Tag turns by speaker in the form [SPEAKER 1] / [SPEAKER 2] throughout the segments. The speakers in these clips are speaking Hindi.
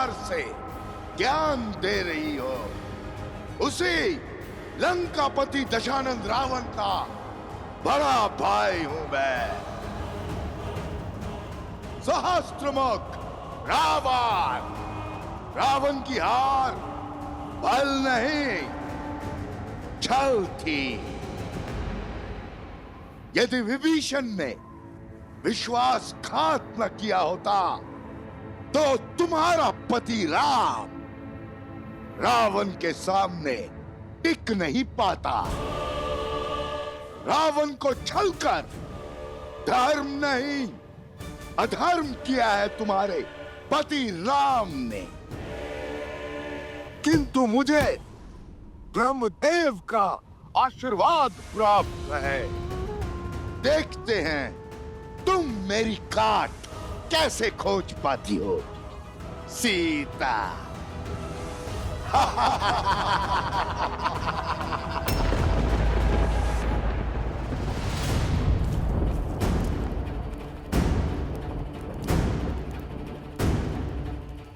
[SPEAKER 1] प्यार से ज्ञान दे रही हो। उसी लंकापति दशानंद रावण का बड़ा भाई हूं मैं। सहस्त्रमुख रावण। रावण की हार बल नहीं, छल थी। यदि विभीषण ने विश्वासघात न किया होता तो तुम्हारा पति राम रावण के सामने टिक नहीं पाता। रावण को छलकर धर्म नहीं अधर्म किया है तुम्हारे पति राम ने। किंतु मुझे ब्रह्मदेव का आशीर्वाद प्राप्त है। देखते हैं तुम मेरी काट कैसे खोज पाती हो सीता।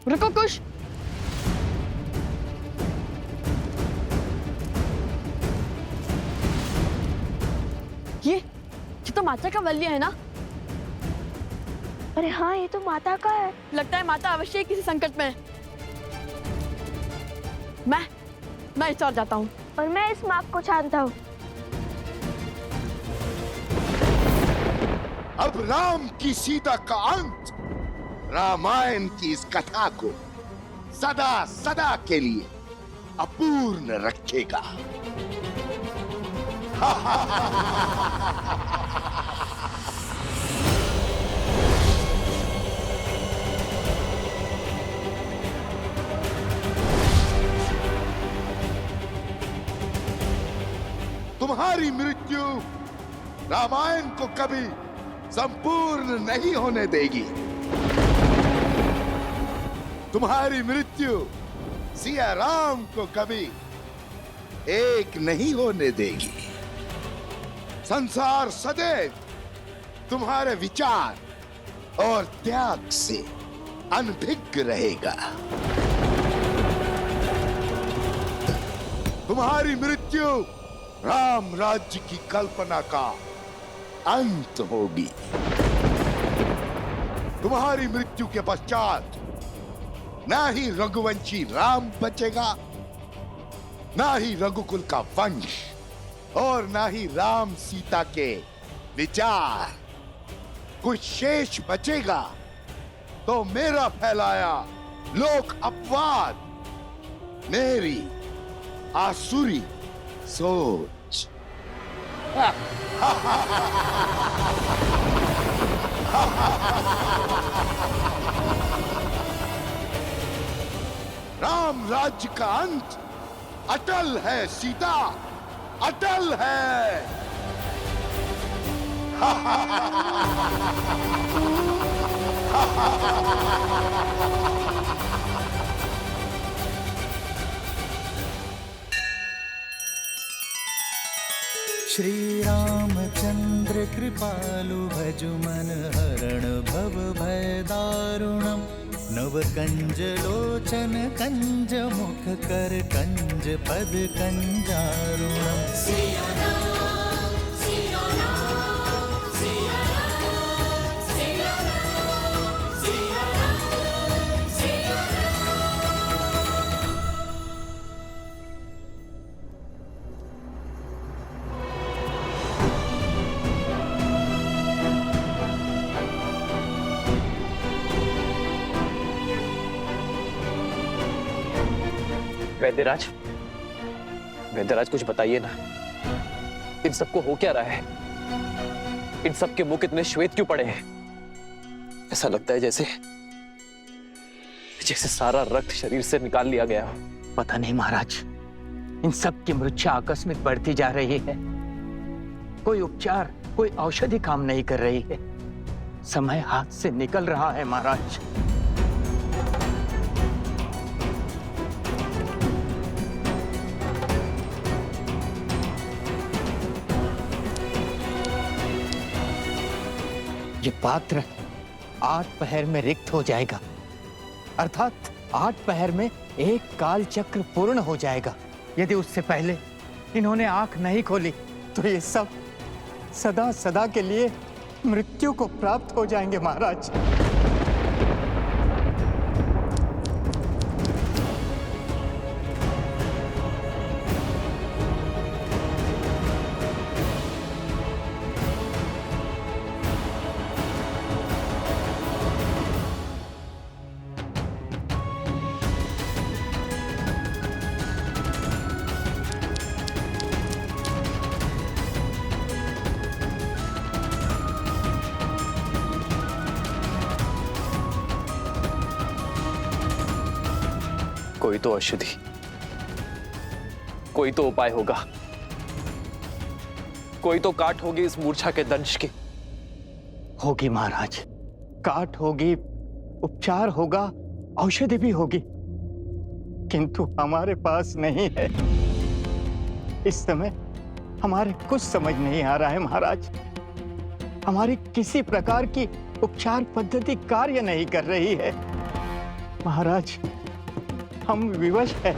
[SPEAKER 2] रुको कुश। ये तो माता का वल्य है ना?
[SPEAKER 3] अरे हाँ, ये तो माता का है।
[SPEAKER 2] लगता है माता अवश्य ही किसी संकट में है। मैं इस ओर जाता हूँ।
[SPEAKER 3] और मैं इस माप को छानता हूँ।
[SPEAKER 1] अब राम की सीता का अंत रामायण की इस कथा को सदा सदा के लिए अपूर्ण रखेगा। तुम्हारी मृत्यु रामायण को कभी संपूर्ण नहीं होने देगी। तुम्हारी मृत्यु सिया राम को कभी एक नहीं होने देगी। संसार सदैव तुम्हारे विचार और त्याग से अनभिज्ञ रहेगा। तुम्हारी मृत्यु राम राज्य की कल्पना का अंत होगी। तुम्हारी मृत्यु के पश्चात ना ही रघुवंशी राम बचेगा, ना ही रघुकुल का वंश, और ना ही राम सीता के विचार। कुछ शेष बचेगा तो मेरा फैलाया लोक अपवाद, मेरी आसुरी सोच। राम राज्य का अंत अटल है सीता, अटल है।
[SPEAKER 4] श्री रामचंद्र कृपालु भजु मन हरण भव भय दारुणम। नव कंज लोचन कंज मुख कर कंज पद कंजारुणम।
[SPEAKER 5] वैद्यराज, वैद्यराज कुछ बताइए ना, इन सबको हो क्या रहा है? इन सब के मुख इतने श्वेत क्यों पड़े हैं? ऐसा लगता है जैसे जैसे सारा रक्त शरीर से निकाल लिया गया हो।
[SPEAKER 6] पता नहीं महाराज, इन सब की मृत्यु आकस्मिक बढ़ती जा रही है। कोई उपचार, कोई औषधि काम नहीं कर रही है। समय हाथ से निकल रहा है महाराज। ये पात्र आज पहर में रिक्त हो जाएगा, अर्थात 8 पहर में एक काल चक्र पूर्ण हो जाएगा। यदि उससे पहले इन्होंने आंख नहीं खोली तो ये सब सदा सदा के लिए मृत्यु को प्राप्त हो जाएंगे महाराज।
[SPEAKER 5] कोई तो औषधि, कोई तो उपाय होगा, कोई तो काट होगी इस मूर्छा के दंश की।
[SPEAKER 6] होगी महाराज, काट होगी, उपचार होगा, औषधि भी होगी, किंतु हमारे पास नहीं है। इस समय हमारे कुछ समझ नहीं आ रहा है महाराज। हमारी किसी प्रकार की उपचार पद्धति कार्य नहीं कर रही है महाराज। हम विवश हैं,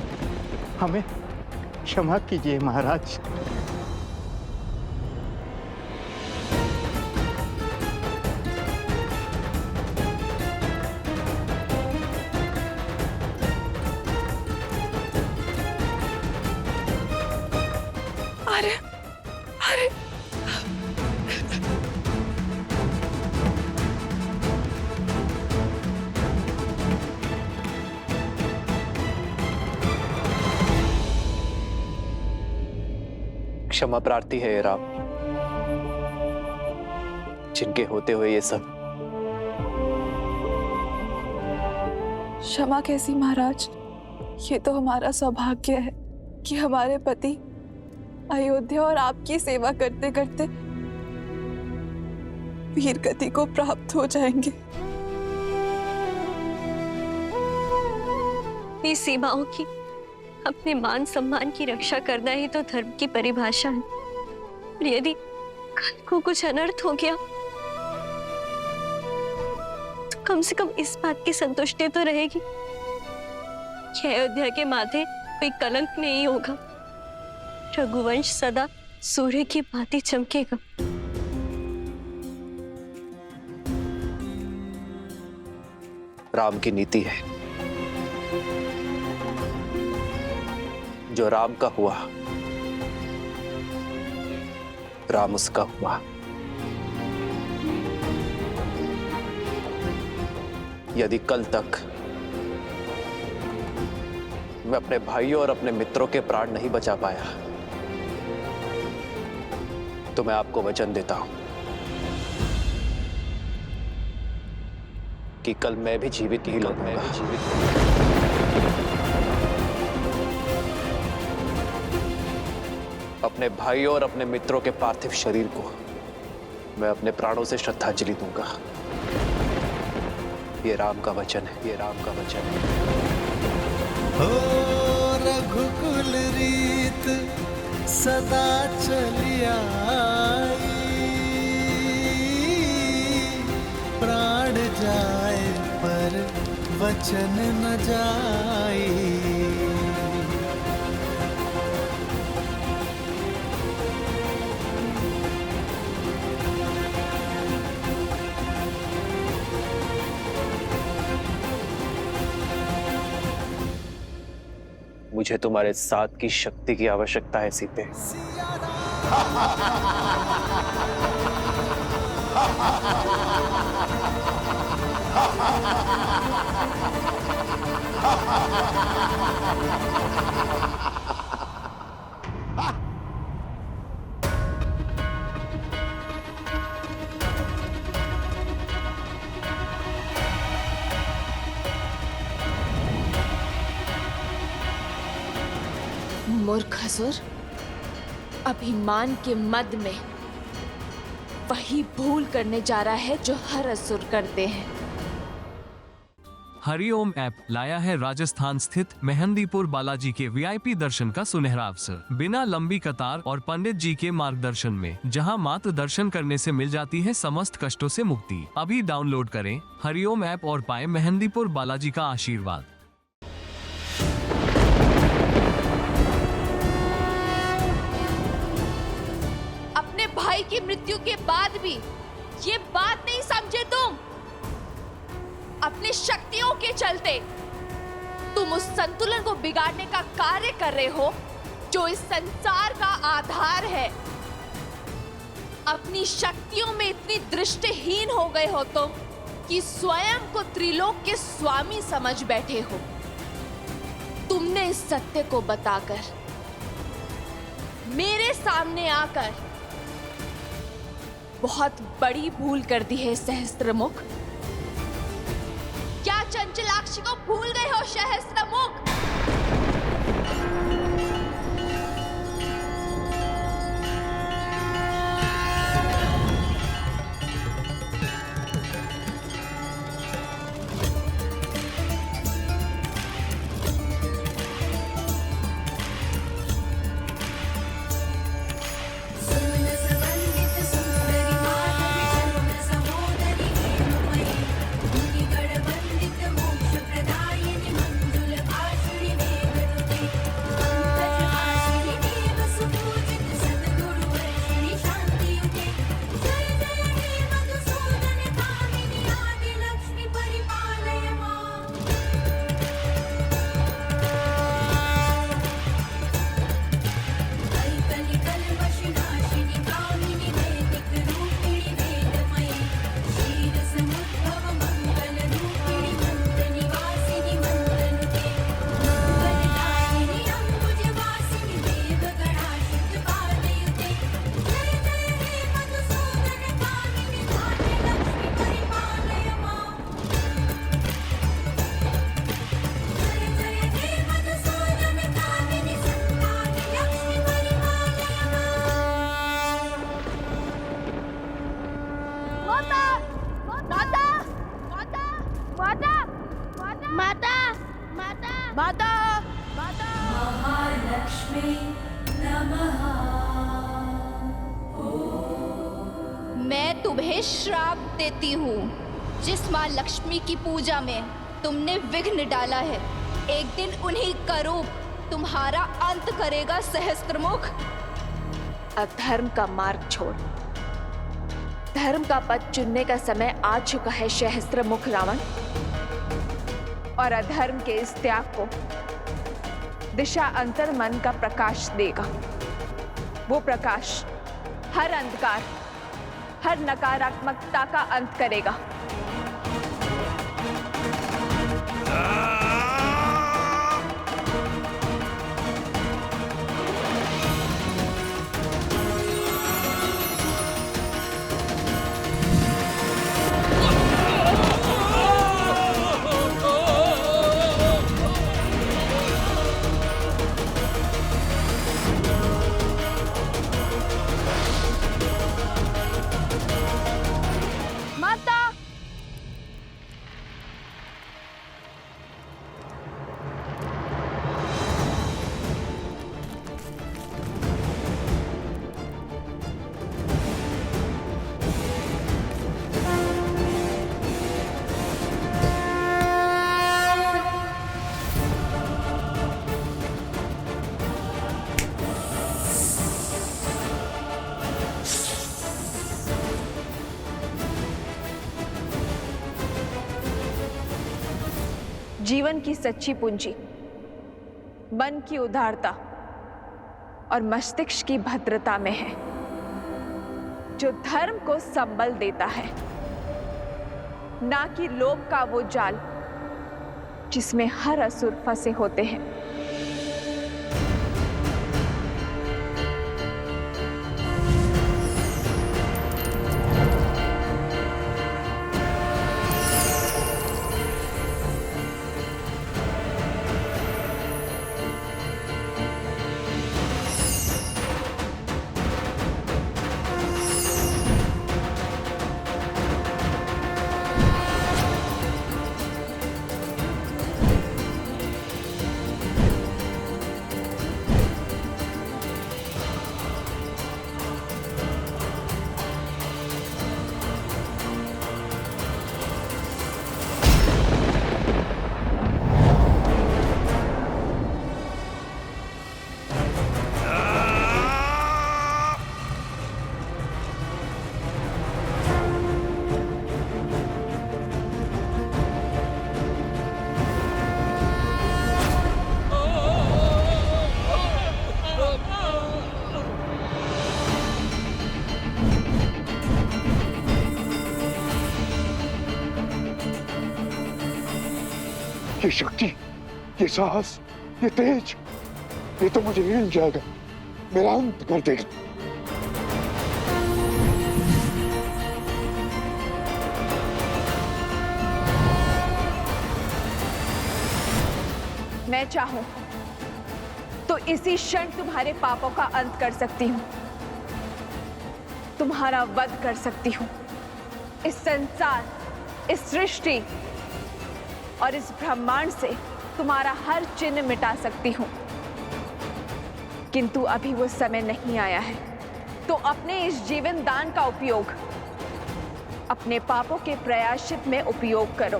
[SPEAKER 6] हमें क्षमा कीजिए महाराज।
[SPEAKER 7] अरे अरे
[SPEAKER 5] क्षमा प्रार्थी है ये राम, जिनके होते हुए ये सब।
[SPEAKER 7] क्षमा कैसी महाराज, ये तो हमारा सौभाग्य है कि हमारे पति अयोध्या और आपकी सेवा करते करते वीर गति को प्राप्त हो जाएंगे।
[SPEAKER 2] अपनी सीमाओं की, अपने मान सम्मान की रक्षा करना ही तो धर्म की परिभाषा है। और यदि कल को कुछ अनर्थ हो गया तो कम से कम इस बात की संतुष्टि तो रहेगी कि अयोध्या के माथे कोई कलंक नहीं होगा, रघुवंश सदा सूर्य की भांति चमकेगा।
[SPEAKER 5] राम की नीति है, जो राम का हुआ राम उसका हुआ। यदि कल तक मैं अपने भाइयों और अपने मित्रों के प्राण नहीं बचा पाया तो मैं आपको वचन देता हूं कि कल मैं भी जीवित ही लौटूंगा। अपने भाइयों और अपने मित्रों के पार्थिव शरीर को मैं अपने प्राणों से श्रद्धांजलि दूंगा। ये राम का वचन है, ये राम का वचन है।
[SPEAKER 4] हो रघुकुल रीत सदा चली आई, प्राण जाए पर वचन न जाई।
[SPEAKER 5] मुझे तुम्हारे साथ की शक्ति की आवश्यकता है सीते।
[SPEAKER 8] मूर्ख असुर, अभिमान के मद में वही भूल करने जा रहा है जो हर असुर करते हैं।
[SPEAKER 9] हरिओम ऐप लाया है राजस्थान स्थित मेहंदीपुर बालाजी के वीआईपी दर्शन का सुनहरा अवसर, बिना लंबी कतार और पंडित जी के मार्गदर्शन में, जहां मात्र दर्शन करने से मिल जाती है समस्त कष्टों से मुक्ति। अभी डाउनलोड करें हरिओम ऐप और पाएं मेहंदीपुर बालाजी का आशीर्वाद।
[SPEAKER 8] की मृत्यु के बाद भी ये बात नहीं समझे तुम? अपनी शक्तियों के चलते तुम उस संतुलन को बिगाड़ने का कार्य कर रहे हो जो इस संसार का आधार है। अपनी शक्तियों में इतनी दृष्टिहीन हो गए हो तुम कि स्वयं को त्रिलोक के स्वामी समझ बैठे हो। तुमने इस सत्य को बताकर मेरे सामने आकर बहुत बड़ी भूल कर दी है सहस्त्रमुख। क्या चंचलाक्षी को भूल गए हो सहस्त्रमुख? मैं तुम्हें श्राप देती हूँ। जिस माँ लक्ष्मी की पूजा में तुमने विघ्न डाला है, एक दिन उन्हीं का रूप तुम्हारा अंत करेगा सहस्त्रमुख। अधर्म का मार्ग छोड़ धर्म का पथ चुनने का समय आ चुका है सहस्त्रमुख रावण। और अधर्म के इस त्याग को दिशा अंतर मन का प्रकाश देगा। वो प्रकाश हर अंधकार, हर नकारात्मकता का अंत करेगा। जीवन की सच्ची पूंजी मन की उदारता और मस्तिष्क की भद्रता में है, जो धर्म को संबल देता है, ना कि लोभ का वो जाल जिसमें हर असुर फंसे होते हैं।
[SPEAKER 1] ये शक्ति, ये साहस, ये तेज, ये तो मुझे हिल जाएगा, मेरा अंत कर देगा।
[SPEAKER 7] मैं चाहूं तो इसी क्षण तुम्हारे पापों का अंत कर सकती हूं, तुम्हारा वध कर सकती हूं। इस संसार, इस सृष्टि और इस ब्रह्मांड से तुम्हारा हर चिन्ह मिटा सकती हूं, किंतु अभी वो समय नहीं आया है। तो अपने इस जीवन दान का उपयोग अपने पापों के प्रायश्चित में उपयोग करो,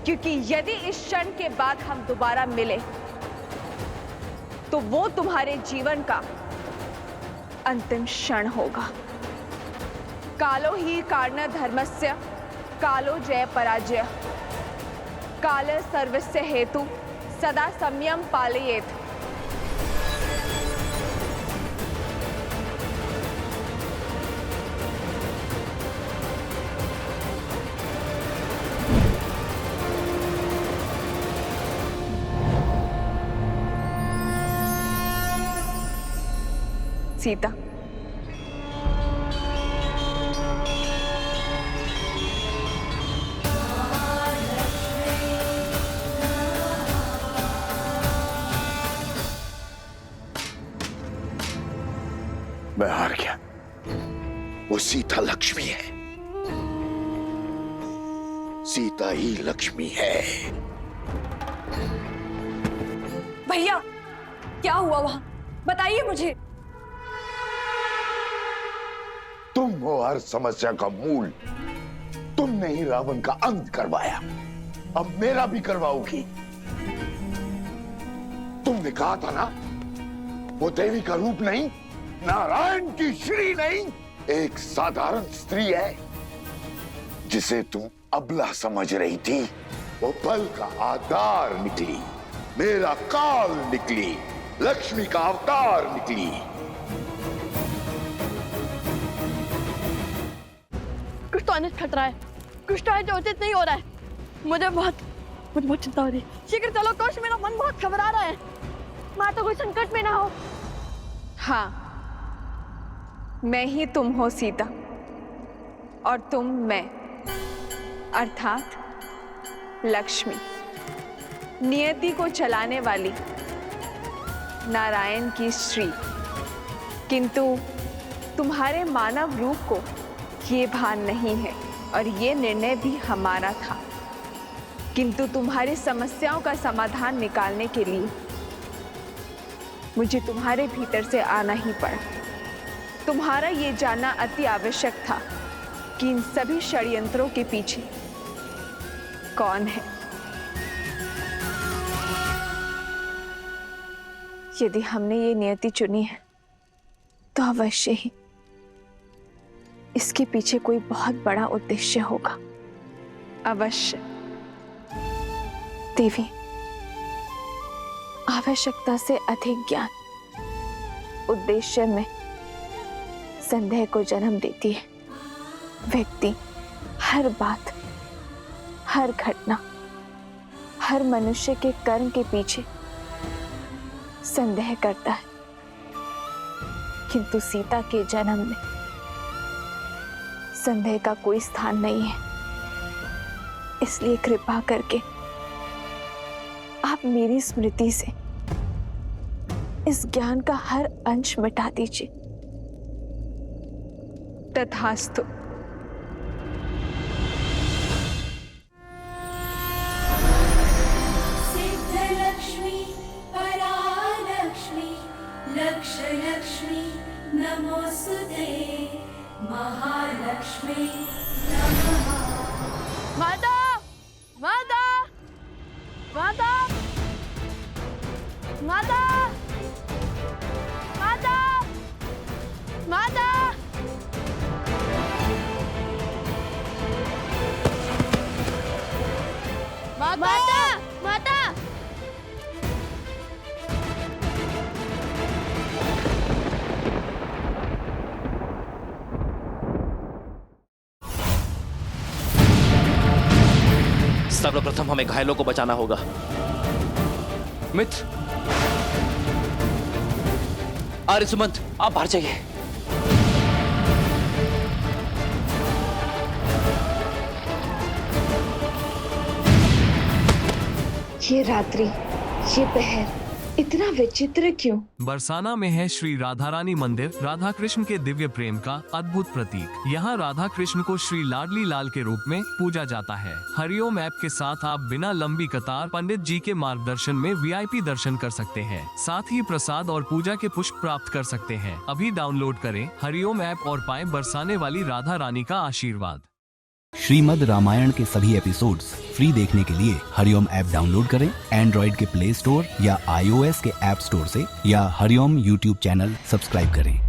[SPEAKER 7] क्योंकि यदि इस क्षण के बाद हम दोबारा मिले तो वो तुम्हारे जीवन का अंतिम क्षण होगा। कालो ही कारण धर्मस्य, कालो जय पराजय, काल सर्वस्य हेतु सदा संयम पालयेत। सीता,
[SPEAKER 1] मैं हार गया। वो सीता लक्ष्मी है, सीता ही लक्ष्मी है।
[SPEAKER 7] भैया क्या हुआ वहां, बताइए मुझे।
[SPEAKER 1] तुम हो हर समस्या का मूल, तुमने ही रावण का अंत करवाया, अब मेरा भी करवाओगी। तुमने कहा था ना, वो देवी का रूप नहीं, नारायण की श्री नहीं, एक साधारण स्त्री है जिसे तुम अबला समझ रही थी। वो बल का आधार निकली, मेरा काल निकली, लक्ष्मी का अवतार निकली।
[SPEAKER 3] कुछ तो अनित खतरा है, कुछ तो है जो उचित नहीं हो रहा है। मुझे बहुत चिंता हो रही है। शीघ्र चलो कोश, मेरा मन बहुत घबरा रहा है। माता कोई संकट में ना हो।
[SPEAKER 7] हाँ, मैं ही तुम हो सीता, और तुम मैं, अर्थात लक्ष्मी, नियति को चलाने वाली नारायण की श्री। किंतु तुम्हारे मानव रूप को ये भान नहीं है, और ये निर्णय भी हमारा था, किंतु तुम्हारी समस्याओं का समाधान निकालने के लिए मुझे तुम्हारे भीतर से आना ही पड़ा। तुम्हारा ये जानना अति आवश्यक था कि इन सभी षड्यंत्रों के पीछे कौन है। यदि हमने ये नियति चुनी है तो अवश्य ही इसके पीछे कोई बहुत बड़ा उद्देश्य होगा। अवश्य। देवी, आवश्यकता से अधिक ज्ञान उद्देश्य में संदेह को जन्म देती है। व्यक्ति हर बात, हर घटना, हर मनुष्य के कर्म के पीछे संदेह करता है, किंतु सीता के जन्म में संदेह का कोई स्थान नहीं है। इसलिए कृपा करके आप मेरी स्मृति से इस ज्ञान का हर अंश मिटा दीजिए। तथास्तु।
[SPEAKER 10] सिद्धलक्ष्मी परालक्ष्मी लक्ष्मी नमोस्तुते महालक्ष्मी नमः।
[SPEAKER 3] माता, माता, माता, माता, माता, माता, माता, माता।
[SPEAKER 5] सर्वप्रथम हमें घायलों को बचाना होगा। मित्र, आर्य सुमंत, आप बाहर जाइए।
[SPEAKER 7] ये रात्रि, ये पहर इतना विचित्र क्यों?
[SPEAKER 9] बरसाना में है श्री राधा रानी मंदिर, राधा कृष्ण के दिव्य प्रेम का अद्भुत प्रतीक। यहाँ राधा कृष्ण को श्री लाडली लाल के रूप में पूजा जाता है। हरिओम ऐप के साथ आप बिना लंबी कतार पंडित जी के मार्गदर्शन में VIP दर्शन कर सकते हैं। साथ ही प्रसाद और पूजा के पुष्प प्राप्त कर सकते हैं। अभी डाउनलोड करें हरिओम ऐप और पाएं बरसाने वाली राधा रानी का आशीर्वाद।
[SPEAKER 11] श्रीमद् रामायण के सभी एपिसोड्स फ्री देखने के लिए हरिओम ऐप डाउनलोड करें एंड्रॉइड के प्ले स्टोर या iOS के ऐप स्टोर से, या हरिओम YouTube चैनल सब्सक्राइब करें।